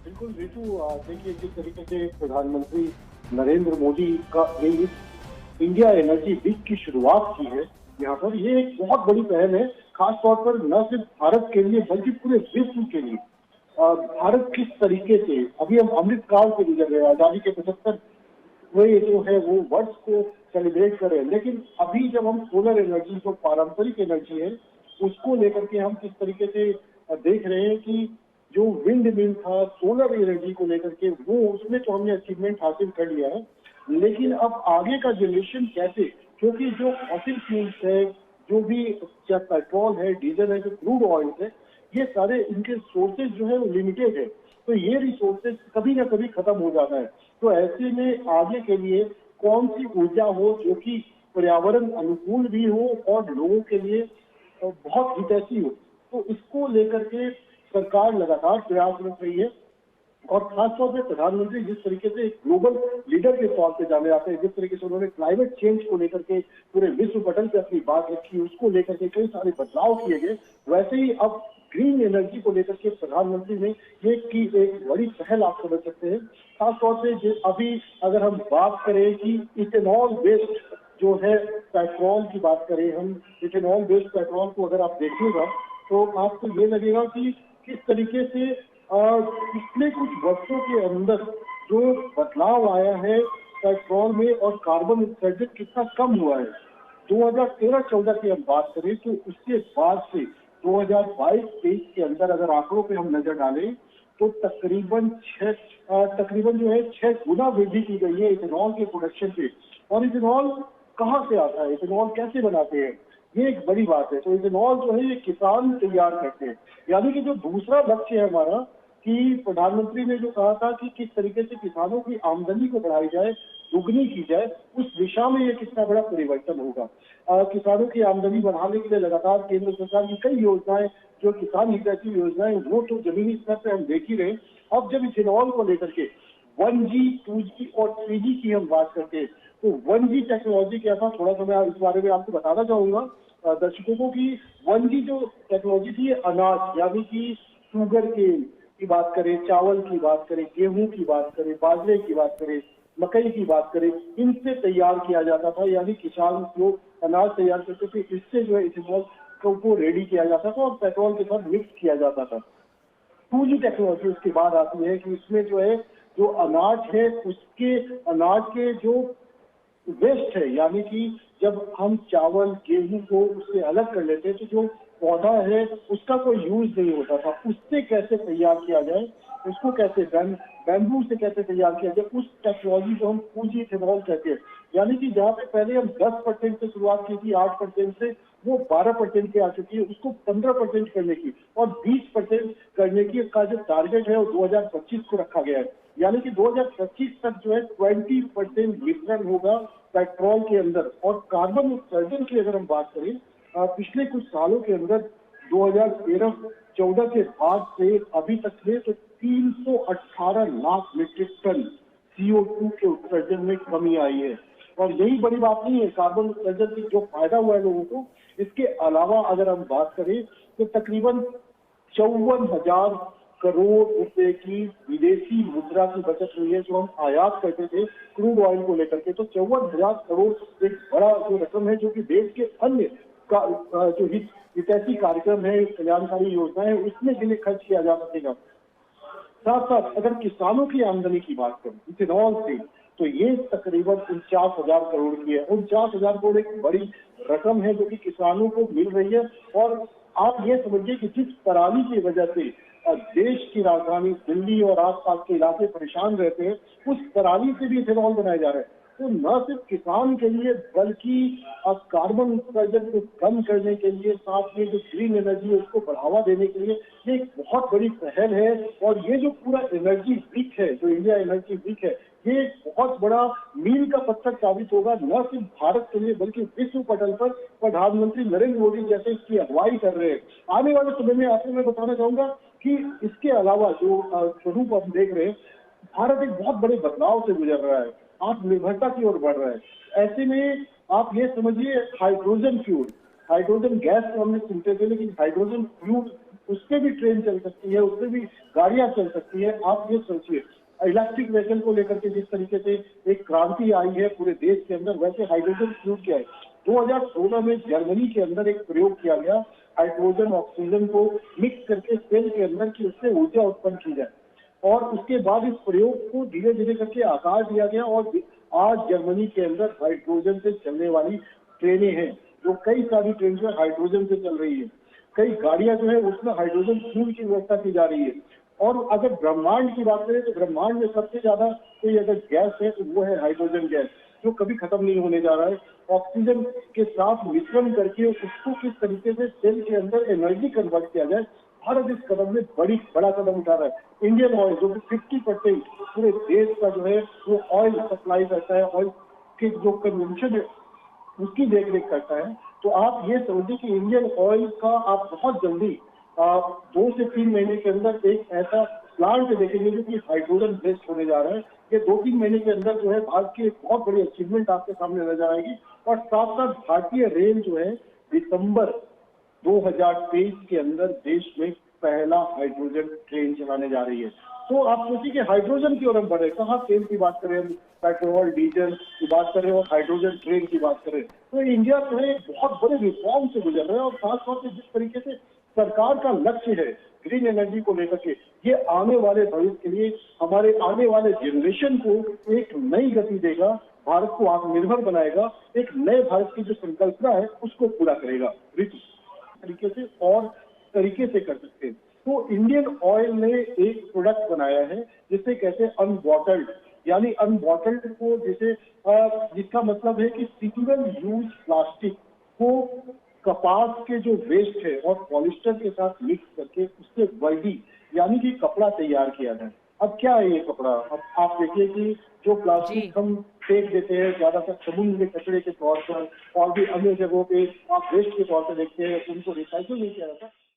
बिल्कुल रितु, देखिए जिस तरीके से प्रधानमंत्री नरेंद्र मोदी का ये इस इंडिया एनर्जी वीक की शुरुआत की है, यहाँ पर ये एक बहुत बड़ी पहल है, खास तौर पर न सिर्फ भारत के लिए बल्कि पूरे विश्व के लिए। भारत किस तरीके से अभी हम अमृत काल से गुजर रहे हैं, आजादी के 75 वे जो है वो वर्ष को सेलिब्रेट कर रहे हैं, लेकिन अभी जब हम सोलर एनर्जी जो पारंपरिक एनर्जी है उसको लेकर के हम किस तरीके से देख रहे हैं कि जो विंड मिल था सोलर एनर्जी को लेकर के वो उसमें तो हमने अचीवमेंट हासिल कर लिया है, लेकिन अब आगे का जनरेशन कैसे, क्योंकि जो फॉसिल फ्यूल्स है, जो भी चाहे पेट्रोल है, डीजल है, जो क्रूड ऑयल है, ये सारे इनके सोर्सेज जो है वो लिमिटेड है। तो ये रिसोर्सेज कभी ना कभी खत्म हो जाता है। तो ऐसे में आगे के लिए कौन सी ऊर्जा हो जो कि पर्यावरण अनुकूल भी हो और लोगों के लिए बहुत हितैषी हो, तो इसको लेकर के सरकार लगातार प्रयासरत रही है। और खासतौर पे प्रधानमंत्री जिस तरीके से एक ग्लोबल लीडर के तौर पे जाने जाते हैं, जिस तरीके से उन्होंने क्लाइमेट चेंज को लेकर के पूरे विश्व पटल पे अपनी बात रखी, उसको लेकर के कई सारे बदलाव किए गए, वैसे ही अब ग्रीन एनर्जी को लेकर के प्रधानमंत्री ने ये की एक बड़ी पहल आप समझ सकते हैं। खासतौर पे अभी अगर हम बात करें कि इथेनॉल बेस्ड जो है पेट्रोल की बात करें, हम इथेनॉल बेस्ड पेट्रोल को अगर आप देखिएगा तो आपको ये लगेगा कि किस तरीके से पिछले कुछ वर्षों के अंदर जो बदलाव आया है पेट्रोल में और कार्बन उत्सर्जन कितना कम हुआ है। 2013-14 की हम बात करें तो उसके बाद से 2022-23 के अंदर अगर आंकड़ों पे हम नजर डालें तो तकरीबन जो है 6 गुना वृद्धि की गई है इथेनॉल के प्रोडक्शन पे। और इथेनॉल कहाँ से आता है, इथेनॉल कैसे बनाते हैं, ये एक बड़ी बात है। तो इथेनॉल जो है ये किसान तैयार करते हैं, यानी कि जो दूसरा लक्ष्य है हमारा कि प्रधानमंत्री ने जो कहा था कि किस तरीके से किसानों की आमदनी को बढ़ाई जाए, दुगनी की जाए, उस दिशा में ये कितना बड़ा परिवर्तन होगा। किसानों की आमदनी बढ़ाने के लिए लगातार केंद्र सरकार की कई योजनाएं, जो किसान हितैषी योजनाएं, वो तो जमीनी स्तर पर हम देख ही रहे। अब जब इथेनॉल को लेकर के 1G, 2G और 3G की हम बात करते हैं तो 1G टेक्नोलॉजी क्या था, थोड़ा सा मैं इस बारे में आपको बताना चाहूंगा दर्शकों को कि 1G जो टेक्नोलॉजी थी अनाज यानी कि शुगर केन की बात करें, चावल की बात करें, गेहूं की बात करें, बाजरे की बात करें, मकई की बात करें, इनसे तैयार किया जाता था। यानी किसान जो अनाज तैयार करते थे इससे जो है इथेनॉल को रेडी किया जाता था और पेट्रोल के साथ मिक्स किया जाता था। 2G टेक्नोलॉजी उसके बाद आती है कि इसमें जो है जो अनाज है उसके अनाज के जो वेस्ट है, यानी कि जब हम चावल गेहूं को उससे अलग कर लेते हैं तो जो पौधा है उसका कोई यूज नहीं होता था, उससे कैसे तैयार किया जाए, उसको कैसे बैम्बू से कैसे तैयार किया जाए, उस टेक्नोलॉजी को हम 2G इथेनॉल कहते हैं। यानी कि जहाँ पे पहले हम 10% से शुरुआत की थी, 8% से, वो 12% पे आ चुकी है, उसको 15% करने की और 20% करने की का जो टारगेट है वो 2025 को रखा गया है। यानी कि 2025 तक जो है 20% वितरण होगा पेट्रोल के अंदर। और कार्बन उत्सर्जन की अगर हम बात करें पिछले कुछ सालों के अंदर 2013-14 के बाद से अभी तक में तो 318 लाख मीट्रिक टन CO2 के उत्सर्जन में कमी आई है। और यही बड़ी बात नहीं है, कार्बन उत्सर्जन की जो फायदा हुआ है लोगों को, इसके अलावा अगर हम बात करें तो तकरीबन 54,000 करोड़ रुपए की विदेशी मुद्रा की बचत हुई है जो हम आयात करते थे क्रूड ऑयल को लेकर के। तो 54,000 करोड़ एक बड़ा जो रकम है जो कि देश के अन्य का जो हितैषी कार्यक्रम है, कल्याणकारी योजना है, उसमें के लिए खर्च किया जा सकेगा। साथ साथ अगर किसानों की आमदनी की बात करें इथेनॉल से तो ये तकरीबन 49,000 करोड़ की है। 49,000 करोड़ एक बड़ी रकम है जो कि किसानों को मिल रही है। और आप ये समझिए कि जिस पराली की वजह से देश की राजधानी दिल्ली और आसपास के इलाके परेशान रहते हैं, उस पराली से भी इथेनॉल बनाए जा रहे हैं। तो न सिर्फ किसान के लिए बल्कि कार्बन उत्सर्जन को कम करने के लिए, साथ में जो ग्रीन एनर्जी है उसको बढ़ावा देने के लिए ये एक बहुत बड़ी पहल है। और ये जो पूरा एनर्जी वीक है, जो इंडिया एनर्जी वीक है, ये एक बहुत बड़ा मील का पत्थर साबित होगा न सिर्फ भारत के लिए बल्कि विश्व पटल पर। प्रधानमंत्री नरेंद्र मोदी जैसे इसकी अगुवाई कर रहे हैं। आने वाले समय में आपको मैं बताना चाहूंगा कि इसके अलावा जो स्वरूप हम देख रहे हैं, भारत एक बहुत बड़े बदलाव से गुजर रहा है, आत्मनिर्भरता की ओर बढ़ रहा है। ऐसे में आप ये समझिए हाइड्रोजन फ्यूल, हाइड्रोजन गैस तो हमने सुनते थे, लेकिन हाइड्रोजन फ्यूल उस पे भी ट्रेन चल सकती है, उस पे भी गाड़ियां चल सकती है। आप ये सोचिए, इलेक्ट्रिक व्हीकल को लेकर के जिस तरीके से एक क्रांति आई है पूरे देश के अंदर, वैसे हाइड्रोजन फ्यूल क्या है। 2016 में जर्मनी के अंदर एक प्रयोग किया गया, हाइड्रोजन ऑक्सीजन को मिक्स करके सेल के अंदर की उससे ऊर्जा उत्पन्न की जाए, और उसके बाद इस प्रयोग को धीरे धीरे करके आकार दिया गया, और आज जर्मनी के अंदर हाइड्रोजन से चलने वाली ट्रेनें हैं, जो कई सारी ट्रेन जो है हाइड्रोजन से चल रही है। कई गाड़ियां जो है उसमें हाइड्रोजन फ्यूल की व्यवस्था की जा रही है। और अगर ब्रह्मांड की बात करें तो ब्रह्मांड में सबसे ज्यादा कोई अगर गैस है तो वो है हाइड्रोजन गैस, जो कभी खत्म नहीं होने जा रहा है। ऑक्सीजन के साथ मिश्रण करके उसको किस तरीके से सेल के अंदर एनर्जी कन्वर्ट किया जाए, भारत इस कदम में बड़ा कदम उठा रहा है। इंडियन ऑयल जो कि 50% पूरे देश का जो है वो ऑयल सप्लाई करता है, ऑयल की जो कंजम्पशन है उसकी देख रेख करता है। तो आप ये समझिए कि इंडियन ऑयल का आप बहुत जल्दी 2 से 3 महीने के अंदर एक ऐसा प्लांट देखेंगे जो कि हाइड्रोजन बेस्ड होने जा रहा है। ये 2-3 महीने के अंदर जो है भारत की एक बहुत बड़ी अचीवमेंट आपके सामने नजर आएगी। और साथ साथ भारतीय रेल जो है दिसंबर 2023 के अंदर देश में पहला हाइड्रोजन ट्रेन चलाने जा रही है। तो आप सोचिए कि हाइड्रोजन की ओर हम बढ़े, कहाँ तेल की बात करें, हम पेट्रोल डीजल की बात करें और हाइड्रोजन ट्रेन की बात करें। तो इंडिया जो है एक बहुत बड़े रिफॉर्म से गुजर रहा है, और खासतौर से जिस तरीके से सरकार का लक्ष्य है ग्रीन एनर्जी को लेकर के, ये आने वाले भविष्य के लिए, हमारे आने वाले जनरेशन को एक नई गति देगा, भारत को आत्मनिर्भर बनाएगा, एक नए भारत की जो संकल्पना है उसको पूरा करेगा। ऋतु तरीके से और तरीके से कर सकते हैं। तो इंडियन ऑयल ने एक प्रोडक्ट बनाया है जिसे कहते हैं अनबॉटल्ड, यानी अनबॉटल्ड को जिसे जिसका मतलब है कि सिंगल यूज प्लास्टिक को कपास के जो वेस्ट है और पॉलिस्टर के साथ मिक्स करके उससे वर्दी यानी कि कपड़ा तैयार किया जाए। अब क्या है ये कपड़ा, अब आप देखिए कि जो जी। प्लास्टिक हम फेंक देते हैं ज्यादातर समुद्र में कचरे के तौर पर और भी अन्य जगहों पे आप वेस्ट के तौर पर देखते हैं, उनको रिसाइकिल नहीं किया जाता।